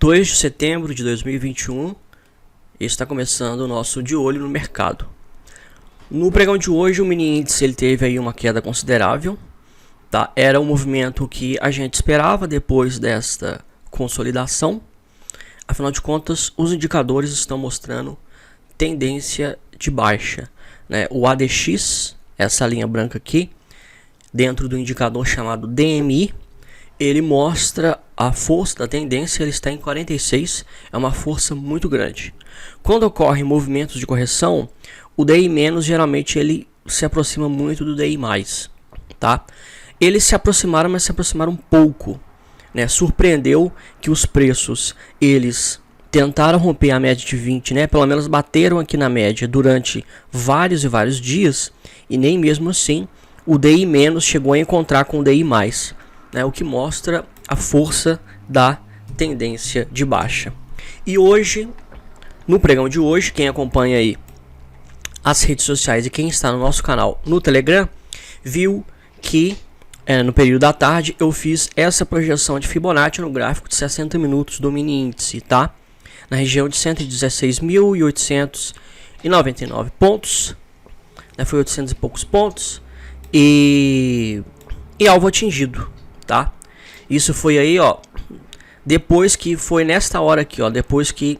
2 de setembro de 2021 e está começando o nosso De Olho no Mercado. No pregão de hoje, o mini índice ele teve aí uma queda considerável, tá? Era um movimento que a gente esperava depois desta consolidação. Afinal de contas, os indicadores estão mostrando tendência de baixa, né? O ADX, essa linha branca aqui, dentro do indicador chamado DMI, ele mostra a força da tendência, ele está em 46, é uma força muito grande. Quando ocorrem movimentos de correção, o DI- geralmente ele se aproxima muito do DI+, tá? Eles se aproximaram, mas se aproximaram um pouco, né? Surpreendeu que os preços, eles tentaram romper a média de 20, né? Pelo menos bateram aqui na média durante vários e vários dias, e nem mesmo assim o DI- chegou a encontrar com o DI+. O que mostra a força da tendência de baixa. E hoje, no pregão de hoje, quem acompanha aí as redes sociais e quem está no nosso canal no Telegram, viu que no período da tarde eu fiz essa projeção de Fibonacci no gráfico de 60 minutos do mini índice, tá? Na região de 116.899 pontos, né? Foi 800 e poucos pontos e alvo atingido. Tá? Isso foi aí, ó, depois que foi nesta hora aqui, ó, depois que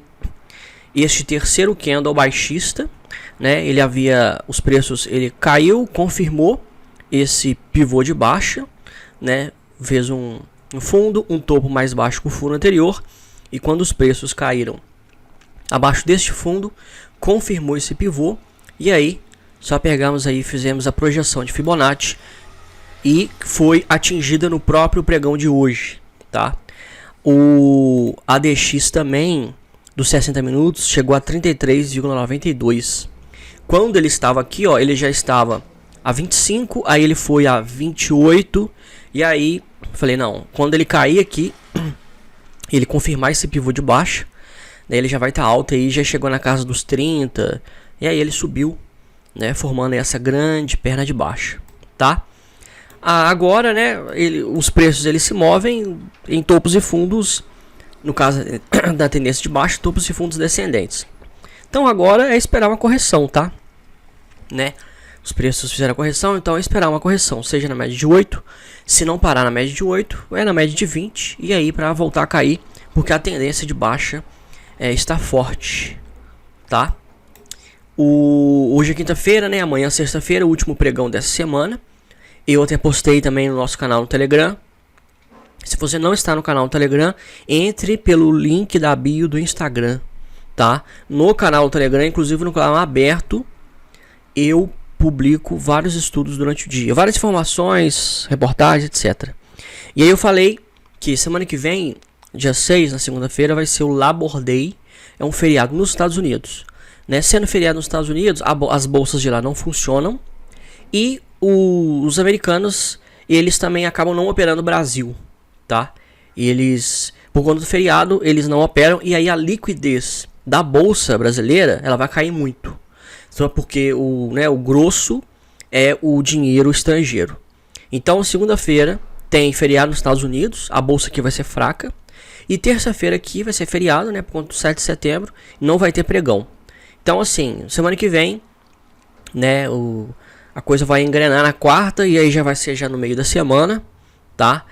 este terceiro candle baixista, né, ele havia, os preços, ele caiu, confirmou esse pivô de baixa, né, fez um fundo, um topo mais baixo que o fundo anterior, e quando os preços caíram abaixo deste fundo, confirmou esse pivô, e aí, só pegamos aí, fizemos a projeção de Fibonacci, e foi atingida no próprio pregão de hoje, tá? O ADX também, dos 60 minutos, chegou a 33,92. Quando ele estava aqui, ó, ele já estava a 25, aí ele foi a 28, e aí, falei, não, quando ele cair aqui, ele confirmar esse pivô de baixo, né, ele já vai estar alto aí, já chegou na casa dos 30, e aí ele subiu, né, formando essa grande perna de baixo, tá? Agora, né, os preços eles se movem em topos e fundos, no caso da tendência de baixo, topos e fundos descendentes. Então agora é esperar uma correção, tá? Né? Os preços fizeram a correção, então é esperar uma correção, seja na média de 8, se não parar na média de 8, é na média de 20, e aí para voltar a cair, porque a tendência de baixa está forte, tá? Hoje é quinta-feira, né? Amanhã é sexta-feira, o último pregão dessa semana. Eu até postei também no nosso canal no Telegram. Se você não está no canal no Telegram, entre pelo link da bio do Instagram, tá? No canal do Telegram, inclusive no canal aberto, eu publico vários estudos durante o dia, várias informações, reportagens, etc. E aí eu falei que semana que vem, dia 6, na segunda-feira, vai ser o Labor Day, é um feriado nos Estados Unidos, né? Sendo feriado nos Estados Unidos, as bolsas de lá não funcionam e os americanos, eles também acabam não operando no Brasil, tá? Eles, por conta do feriado, eles não operam e aí a liquidez da bolsa brasileira, ela vai cair muito. Só porque o grosso é o dinheiro estrangeiro. Então, segunda-feira tem feriado nos Estados Unidos, a bolsa aqui vai ser fraca. E terça-feira aqui vai ser feriado, né, por conta do 7 de setembro, não vai ter pregão. Então, assim, semana que vem, né, a coisa vai engrenar na quarta e aí já vai ser já no meio da semana, tá?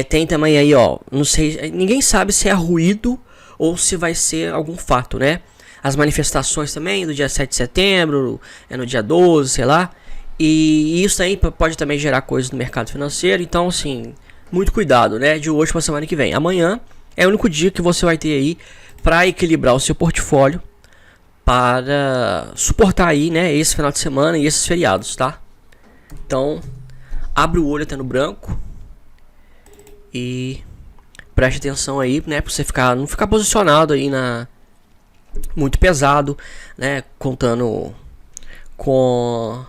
Tem também aí, ó, não sei, ninguém sabe se é ruído ou se vai ser algum fato, né? As manifestações também do dia 7 de setembro, no dia 12, sei lá. E isso aí pode também gerar coisas no mercado financeiro, então assim, muito cuidado, né? De hoje para semana que vem. Amanhã é o único dia que você vai ter aí para equilibrar o seu portfólio, para suportar aí, né, esse final de semana e esses feriados, tá? Então, abre o olho até no branco e preste atenção aí, né, pra você não ficar posicionado aí muito pesado, né, contando com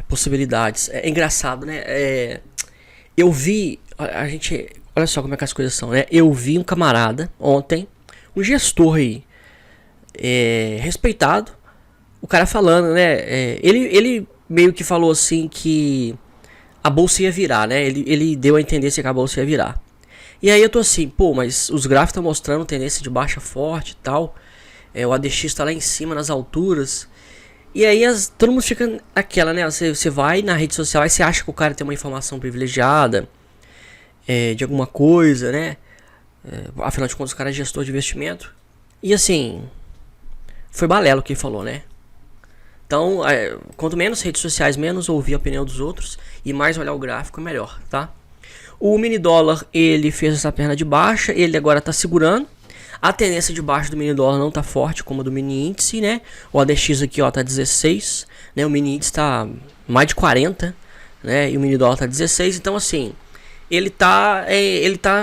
possibilidades. É engraçado, né? Eu vi, olha só como é que as coisas são, né? Eu vi um camarada ontem, um gestor aí, respeitado, o cara falando, né? Ele meio que falou assim que a bolsa ia virar, né? Ele deu a entender que a bolsa ia virar. E aí eu tô assim, pô, mas os gráficos estão mostrando tendência de baixa forte e tal. O ADX tá lá em cima nas alturas. E aí todo mundo fica aquela, né? Você vai na rede social e você acha que o cara tem uma informação privilegiada de alguma coisa, né? Afinal de contas, o cara é gestor de investimento. E assim, foi balela o que ele falou, né? Então, quanto menos redes sociais, menos ouvir a opinião dos outros e mais olhar o gráfico, melhor, tá? O mini dólar, ele fez essa perna de baixa, ele agora tá segurando. A tendência de baixa do mini dólar não tá forte como a do mini índice, né? O ADX aqui, ó, tá 16, né? O mini índice tá mais de 40, né? E o mini dólar tá 16, então assim, ele tá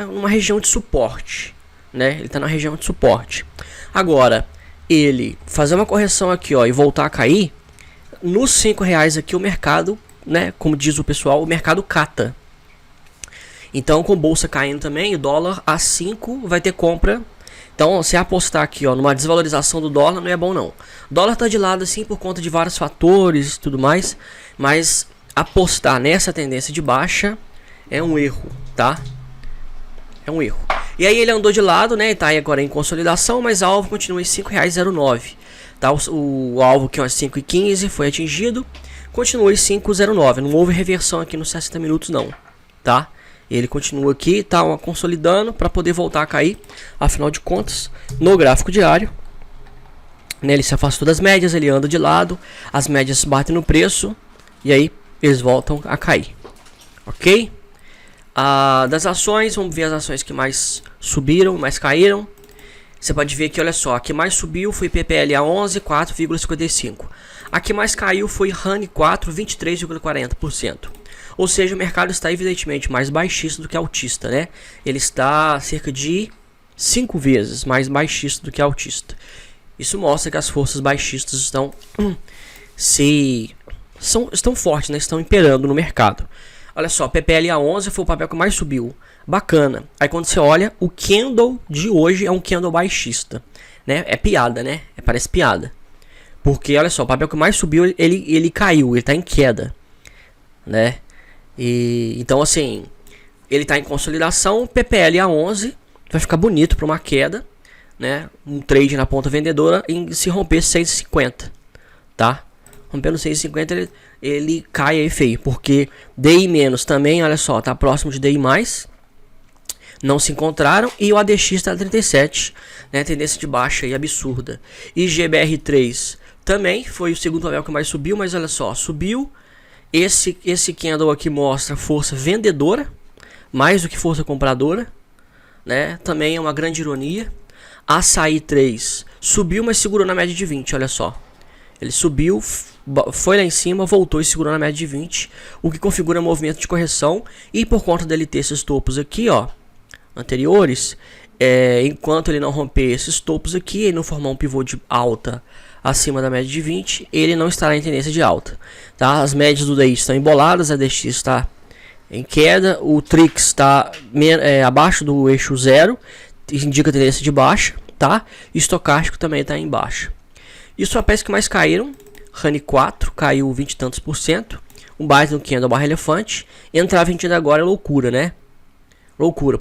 numa região de suporte, né? Ele tá na região de suporte. Agora, ele fazer uma correção aqui, ó, e voltar a cair, nos R$5 aqui o mercado, né? Como diz o pessoal, o mercado cata. Então, com bolsa caindo também, o dólar a 5 vai ter compra. Então, se apostar aqui, ó, numa desvalorização do dólar, não é bom não. O dólar tá de lado assim por conta de vários fatores e tudo mais, mas apostar nessa tendência de baixa é um erro, tá? É um erro. E aí ele andou de lado, né? Tá aí agora em consolidação, mas o alvo continua em R$5,09. Tá? O alvo que é 5,15 foi atingido, continua em 5,09. Não houve reversão aqui nos 60 minutos não, tá? Ele continua aqui, tá consolidando para poder voltar a cair. Afinal de contas, no gráfico diário, né, ele se afastou das médias, ele anda de lado, as médias batem no preço e aí eles voltam a cair, ok? Das ações, vamos ver as ações que mais subiram, mais caíram. Você pode ver que, olha só, a que mais subiu foi PPLA 11, 4,55. A que mais caiu foi RANI 4, 23,40%. Ou seja, o mercado está evidentemente mais baixista do que altista, né? Ele está cerca de 5 vezes mais baixista do que altista. Isso mostra que as forças baixistas estão fortes, né? Estão imperando no mercado. Olha só, PPLA 11 foi o papel que mais subiu. Bacana. Aí quando você olha, o candle de hoje é um candle baixista, né? É piada, né? Parece piada. Porque, olha só, o papel que mais subiu, ele caiu, ele está em queda, né? Então, assim, ele está em consolidação. PPLA 11 vai ficar bonito para uma queda, né? Um trade na ponta vendedora em se romper 6,50, tá? Rompendo 6,50 ele cai aí feio, porque DI menos também, olha só, tá próximo de DI mais, não se encontraram, e o ADX está 37, né? Tendência de baixa aí absurda. E GBR3 também foi o segundo papel que mais subiu, mas olha só, subiu. Esse candle aqui mostra força vendedora, mais do que força compradora, né? Também é uma grande ironia. Açaí 3 subiu, mas segurou na média de 20, olha só. Ele subiu, foi lá em cima, voltou e segurou na média de 20, o que configura movimento de correção. E por conta dele ter esses topos aqui, ó, anteriores, enquanto ele não romper esses topos aqui e não formar um pivô de alta acima da média de 20, ele não estará em tendência de alta, tá? As médias do DI estão emboladas, a DX está em queda, o TRIX está abaixo do eixo 0, indica tendência de baixa, tá? E estocástico também está em baixa. E os papéis que mais caíram, RANI 4 caiu 20 e tantos %, um baita no candle barra elefante. Entrar vendido agora é loucura, né? Loucura.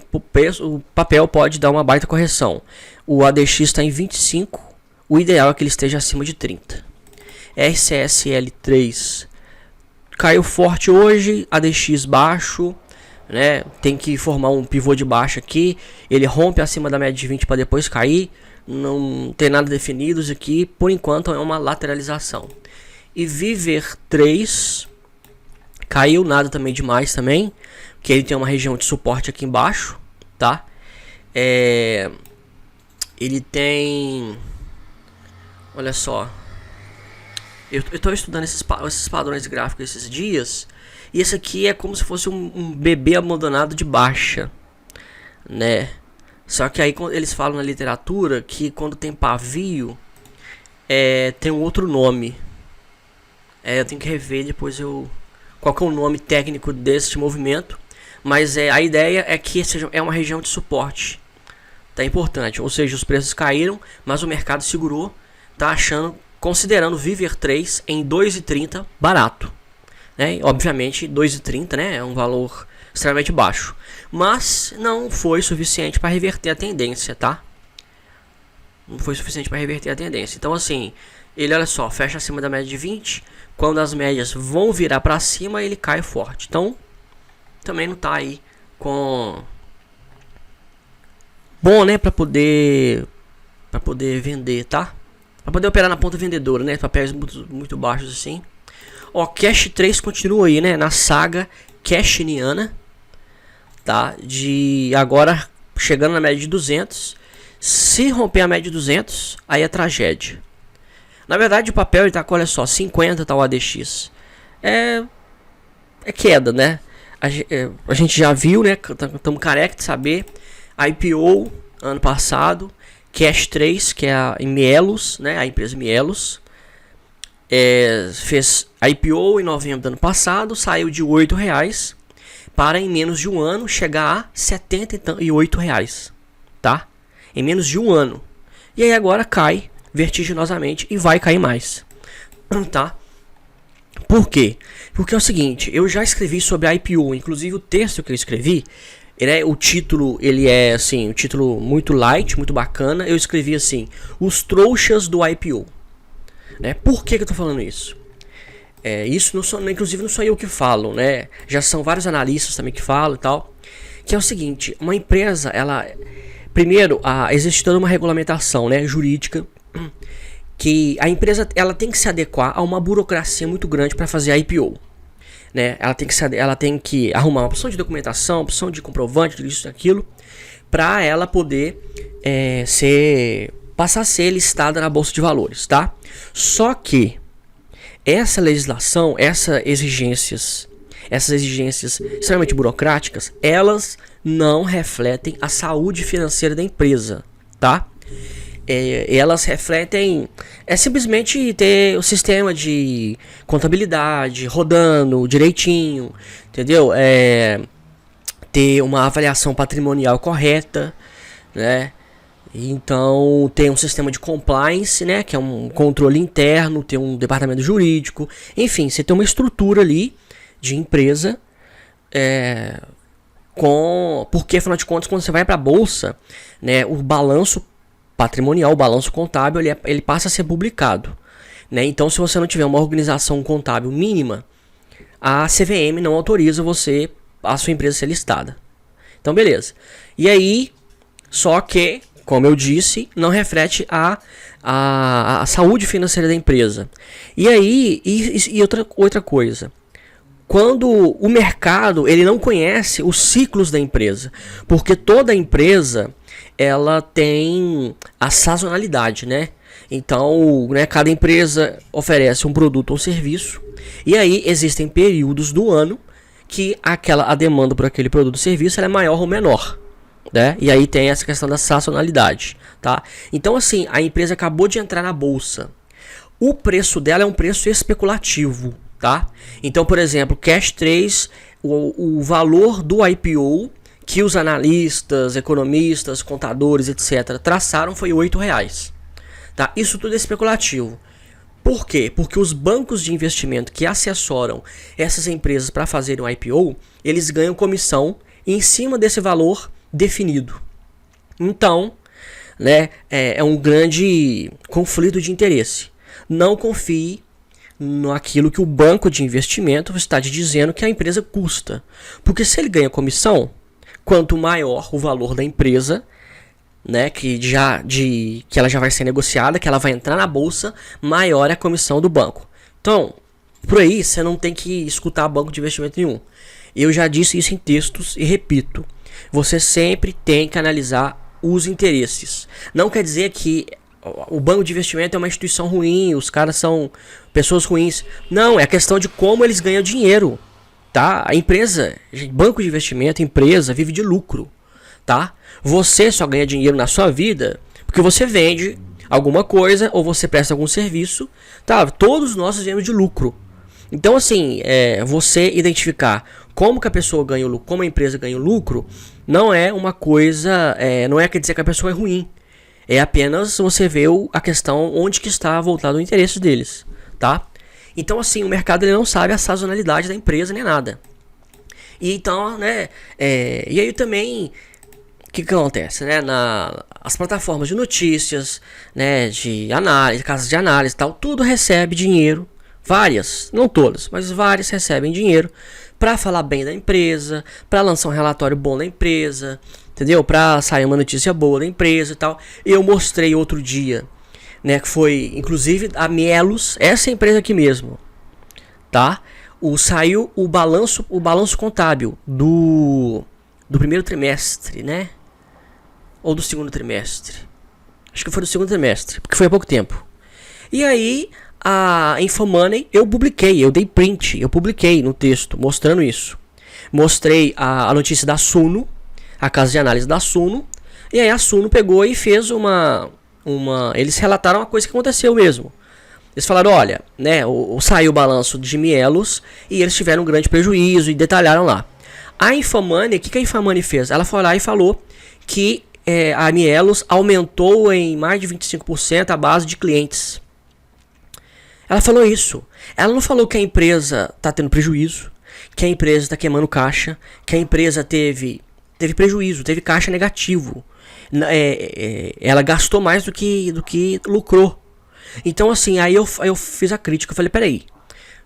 O papel pode dar uma baita correção. O ADX está em 25, o ideal é que ele esteja acima de 30. RCSL3 caiu forte hoje, ADX baixo, né? Tem que formar um pivô de baixa aqui. Ele rompe acima da média de 20 para depois cair. Não tem nada definido aqui. Por enquanto é uma lateralização. E Viver 3 caiu, nada também demais também, que ele tem uma região de suporte aqui embaixo, tá? Ele tem, olha só, eu tô estudando esses padrões gráficos esses dias, e esse aqui é como se fosse um bebê abandonado de baixa, né? Só que aí eles falam na literatura que quando tem pavio, tem um outro nome. Eu tenho que rever depois qual que é o nome técnico desse movimento. Mas a ideia é que é uma região de suporte. Tá importante. Ou seja, os preços caíram, mas o mercado segurou. Tá considerando Viver 3 em 2,30 barato, né? Obviamente 2,30, né? É um valor extremamente baixo. Mas não foi suficiente para reverter a tendência, tá? Não foi suficiente para reverter a tendência. Então assim, ele, olha só, fecha acima da média de 20. Quando as médias vão virar para cima, ele cai forte. Então, também não tá aí com bom, né, para poder vender, tá? Para poder operar na ponta vendedora, né? Papéis muito baixos assim. Ó, Cash 3 continua aí, né, na saga cashiniana, tá? De agora chegando na média de 200. Se romper a média de 200, aí é tragédia. Na verdade, o papel ele tá com, olha só, 50, tá o ADX. É queda, né? A gente já viu, né? Estamos careca de saber. IPO ano passado, Cash 3, que é a Mielos, né? A empresa Mielos. Fez IPO em novembro do ano passado, saiu de R$8 para em menos de um ano chegar a R$78, tá? Em menos de um ano. E aí agora cai vertiginosamente e vai cair mais, tá? Por quê? Porque é o seguinte, eu já escrevi sobre a IPO, inclusive o texto que eu escrevi, o título, ele é assim, um título muito light, muito bacana. Eu escrevi assim, os trouxas do IPO, né? Por que eu tô falando isso? Isso inclusive não sou eu que falo, né? Já são vários analistas também que falam e tal. Que é o seguinte, uma empresa, ela... Primeiro, existe toda uma regulamentação, né, jurídica, que a empresa ela tem que se adequar a uma burocracia muito grande para fazer a IPO. Né? Ela tem que arrumar uma opção de documentação, opção de comprovante, disso e daquilo, para ela poder passar a ser listada na Bolsa de Valores, tá? Só que essa legislação, essas exigências extremamente burocráticas, elas não refletem a saúde financeira da empresa, tá? Elas refletem simplesmente ter o sistema de contabilidade rodando direitinho, entendeu? Ter uma avaliação patrimonial correta, né? Então tem um sistema de compliance, né? Que é um controle interno, tem um departamento jurídico, enfim, você tem uma estrutura ali de empresa, porque afinal de contas, quando você vai para a bolsa, né, o balanço patrimonial, o balanço contábil, ele passa a ser publicado, né? Então, se você não tiver uma organização contábil mínima, a CVM não autoriza a sua empresa ser listada. Então, beleza. E aí, só que, como eu disse, não reflete a saúde financeira da empresa. E aí, outra coisa, quando o mercado ele não conhece os ciclos da empresa, porque toda empresa ela tem a sazonalidade, né? Então, né, cada empresa oferece um produto ou serviço, e aí existem períodos do ano que a demanda por aquele produto ou serviço ela é maior ou menor, né? E aí tem essa questão da sazonalidade, tá? Então, assim, a empresa acabou de entrar na bolsa, o preço dela é um preço especulativo, tá? Então, por exemplo, Cash 3, o valor do IPO que os analistas, economistas, contadores, etc. traçaram foi R$8. Tá? Isso tudo é especulativo. Por quê? Porque os bancos de investimento que assessoram essas empresas para fazerem um IPO, eles ganham comissão em cima desse valor definido. Então, né, é um grande conflito de interesse. Não confie naquilo que o banco de investimento está te dizendo que a empresa custa. Porque se ele ganha comissão, quanto maior o valor da empresa, né, que ela já vai ser negociada, que ela vai entrar na bolsa, maior é a comissão do banco. Então, por aí você não tem que escutar banco de investimento nenhum. Eu já disse isso em textos e repito. Você sempre tem que analisar os interesses. Não quer dizer que o banco de investimento é uma instituição ruim, os caras são pessoas ruins. Não, é a questão de como eles ganham dinheiro. Tá? A empresa, banco de investimento, empresa, vive de lucro, tá? Você só ganha dinheiro na sua vida porque você vende alguma coisa ou você presta algum serviço, tá? Todos nós vivemos de lucro. Então, assim, você identificar como que a pessoa ganha o lucro, como a empresa ganha o lucro, não é uma coisa, não quer dizer que a pessoa é ruim. É apenas você ver a questão onde que está voltado o interesse deles, tá? Então, assim, o mercado ele não sabe a sazonalidade da empresa nem nada. E então, né, e aí também, o que acontece, né, as plataformas de notícias, né, de análise, casas de análise e tal, tudo recebe dinheiro, várias, não todas, mas várias recebem dinheiro para falar bem da empresa, para lançar um relatório bom da empresa, entendeu? Para sair uma notícia boa da empresa e tal. Eu mostrei outro dia, né, que foi inclusive a Mielos, essa empresa aqui mesmo, tá? Saiu o balanço contábil do primeiro trimestre, né? Ou do segundo trimestre. Acho que foi do segundo trimestre, porque foi há pouco tempo. E aí, a Infomoney, eu dei print, eu publiquei no texto, mostrando isso. Mostrei a notícia da Suno, a casa de análise da Suno, e aí a Suno pegou e fez eles relataram uma coisa que aconteceu mesmo. Eles falaram, olha, né, saiu o balanço de Mielos e eles tiveram um grande prejuízo e detalharam lá. A Infomoney, o que a Infomoney fez? Ela foi lá e falou que a Mielos aumentou em mais de 25% a base de clientes. Ela falou isso. Ela não falou que a empresa está tendo prejuízo, que a empresa está queimando caixa, que a empresa teve prejuízo, teve caixa negativo. Ela gastou mais do que lucrou. Então assim, aí eu fiz a crítica, eu falei, peraí,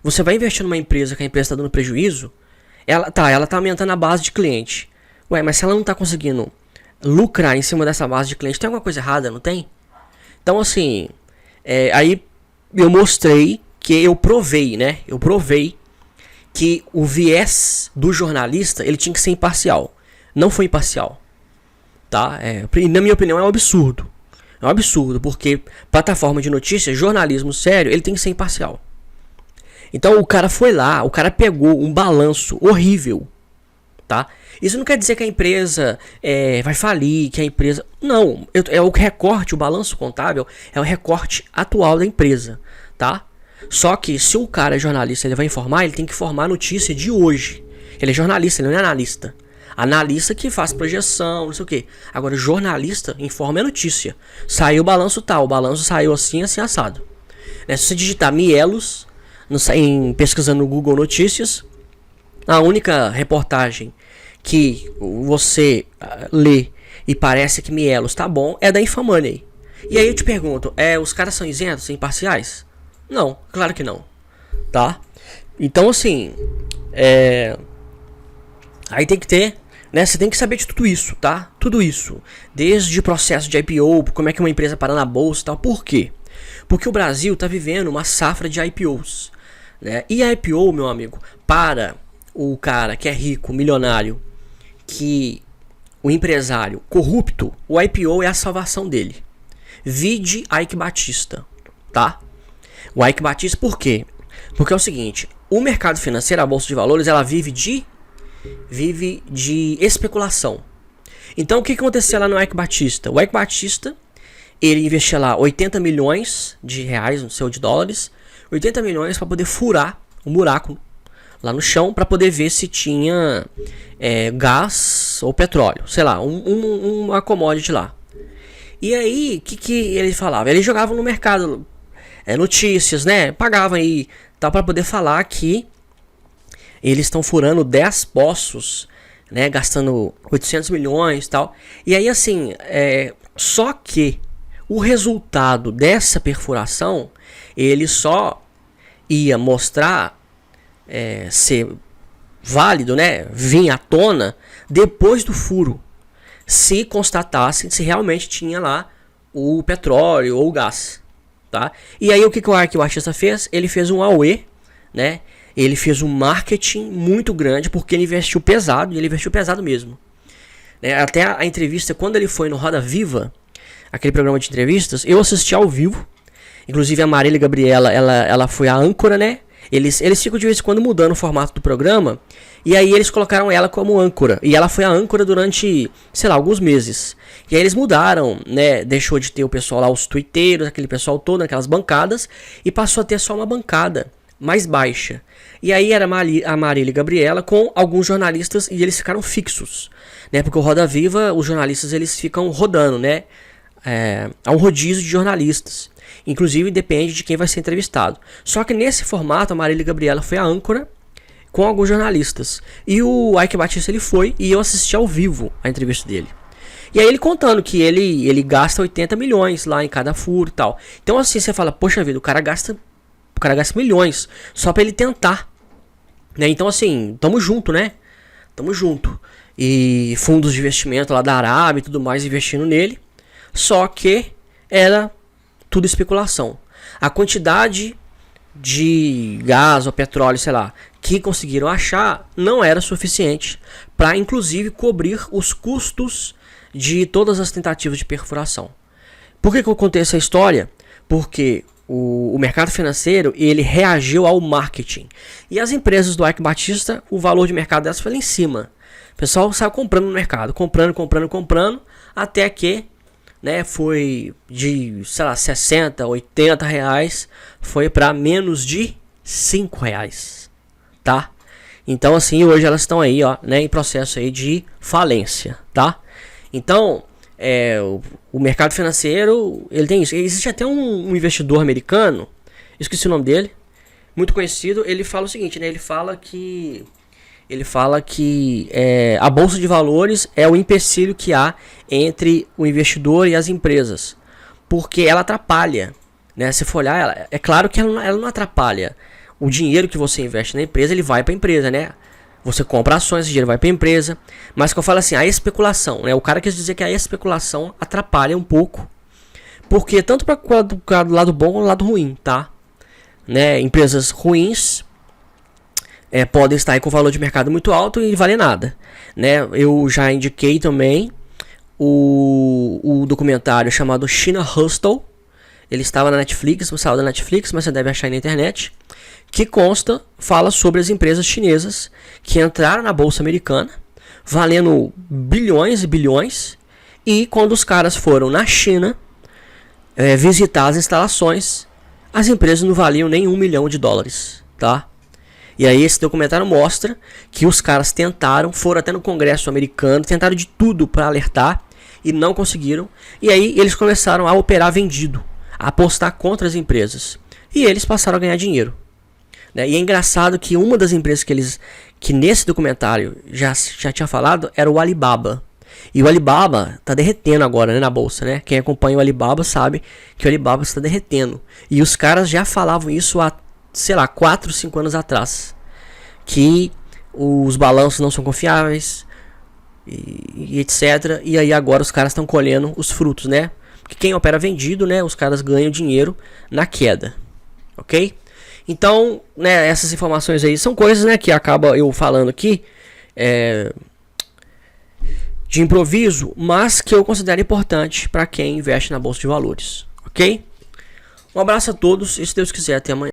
você vai investir numa empresa que a empresa está dando prejuízo, ela tá aumentando a base de cliente. Ué, mas se ela não está conseguindo lucrar em cima dessa base de cliente, tem alguma coisa errada, não tem? Então assim, aí eu mostrei que eu provei que o viés do jornalista, ele tinha que ser imparcial. Não foi imparcial, tá? Na minha opinião é um absurdo. É um absurdo, porque plataforma de notícias, jornalismo sério, ele tem que ser imparcial. Então o cara foi lá, o cara pegou um balanço horrível, tá? Isso não quer dizer que a empresa vai falir, que a empresa... Não, é o recorte, o balanço contábil é o recorte atual da empresa, tá? Só que se o cara é jornalista, ele vai informar, ele tem que informar a notícia de hoje. Ele é jornalista, ele não é analista. Analista que faz projeção, não sei o que. Agora, jornalista informa a notícia. Saiu o balanço tal, o balanço saiu assim, assim, assado. Se você digitar Mielos, pesquisando no Google Notícias, a única reportagem que você lê e parece que Mielos tá bom é da Infomoney. E aí eu te pergunto, os caras são isentos, imparciais? Não, claro que não, tá? Então assim, aí tem que ter, né? Você tem que saber de tudo isso, tá? Tudo isso, desde o processo de IPO, como é que uma empresa para na bolsa e tal. Por quê? Porque o Brasil tá vivendo uma safra de IPOs, né? E a IPO, meu amigo, para o cara que é rico, milionário, que o empresário corrupto, o IPO é a salvação dele. Vide Ike Batista, tá? O Ike Batista, por quê? Porque é o seguinte, o mercado financeiro, a bolsa de valores, ela vive de especulação. Então o que aconteceu lá no Ike Batista? O Ike Batista, ele investia lá 80 milhões de reais, não sei, de dólares, 80 milhões para poder furar um buraco lá no chão para poder ver se tinha gás ou petróleo, sei lá, uma commodity lá. E aí, o que ele falava? Ele jogava no mercado notícias, né? Pagava aí, tal, para poder falar que eles estão furando 10 poços, né? Gastando 800 milhões e tal. E aí, assim, só que o resultado dessa perfuração, ele só ia mostrar ser válido, né? Vir à tona depois do furo. Se constatassem se realmente tinha lá o petróleo ou o gás, tá? E aí o que o artista fez? Ele fez um AUE, né? Ele fez um marketing muito grande porque ele investiu pesado, e ele investiu pesado mesmo. Até a entrevista, quando ele foi no Roda Viva, aquele programa de entrevistas, eu assisti ao vivo. Inclusive a Marília Gabriela, ela foi a âncora, né? Eles ficam de vez em quando mudando o formato do programa. E aí eles colocaram ela como âncora. E ela foi a âncora durante, sei lá, alguns meses. E aí eles mudaram, né? Deixou de ter o pessoal lá, os tuiteiros, aquele pessoal todo, aquelas bancadas. E passou a ter só uma bancada mais baixa. E aí era a Marília Gabriela com alguns jornalistas e eles ficaram fixos, né? Porque o Roda Viva, os jornalistas, eles ficam rodando, né? Há um rodízio de jornalistas. Inclusive depende de quem vai ser entrevistado. Só que nesse formato a Marília Gabriela foi a âncora, com alguns jornalistas. E o Eike Batista ele foi e eu assisti ao vivo a entrevista dele. E aí ele contando que ele gasta 80 milhões lá em cada furo e tal. Então assim, você fala, poxa vida, o cara gasta milhões só pra ele tentar, né? Então assim, tamo junto, né? Tamo junto. E fundos de investimento lá da Arábia e tudo mais investindo nele. Só que era tudo especulação. A quantidade de gás ou petróleo, sei lá, que conseguiram achar não era suficiente para inclusive cobrir os custos de todas as tentativas de perfuração. Por que eu contei essa história? Porque o mercado financeiro ele reagiu ao marketing. E as empresas do Eike Batista, o valor de mercado delas foi lá em cima. O pessoal saiu comprando no mercado, comprando, até que, né, foi de, sei lá, 60, 80 reais, foi para menos de 5 reais, tá? Então assim, hoje elas estão aí, ó, né, em processo aí de falência, tá? Então, o mercado financeiro, ele tem isso. Existe até um investidor americano, esqueci o nome dele, muito conhecido, ele fala o seguinte, né, ele fala que a bolsa de valores é o empecilho que há entre o investidor e as empresas, porque ela atrapalha, né? Se for olhar, é claro que ela não atrapalha. O dinheiro que você investe na empresa, ele vai para a empresa, né? Você compra ações, esse dinheiro vai para a empresa. Mas que eu falo assim, a especulação, né? O cara quis dizer que a especulação atrapalha um pouco, porque tanto para o lado bom quanto o lado ruim, tá? Né? Empresas ruins podem estar aí com valor de mercado muito alto e valer nada, né? Eu já indiquei também o documentário chamado China Hustle. Ele estava na Netflix, não saiu da Netflix, mas você deve achar aí na internet. Que fala sobre as empresas chinesas que entraram na bolsa americana, valendo bilhões e bilhões. E quando os caras foram na China visitar as instalações, as empresas não valiam nem $1 milhão, tá? E aí esse documentário mostra que os caras foram até no Congresso americano, tentaram de tudo para alertar e não conseguiram. E aí eles começaram a operar vendido, a apostar contra as empresas. E eles passaram a ganhar dinheiro, né? E é engraçado que uma das empresas que nesse documentário já tinha falado era o Alibaba. E o Alibaba tá derretendo agora, né, na bolsa, né? Quem acompanha o Alibaba sabe que o Alibaba está derretendo. E os caras já falavam isso há, sei lá, 4, 5 anos atrás, que os balanços não são confiáveis e etc. E aí agora os caras estão colhendo os frutos, né? Porque quem opera vendido, né, os caras ganham dinheiro na queda, ok? Então, né, essas informações aí são coisas, né, que acaba eu falando aqui de improviso, mas que eu considero importante para quem investe na bolsa de valores, ok? Um abraço a todos e se Deus quiser, até amanhã.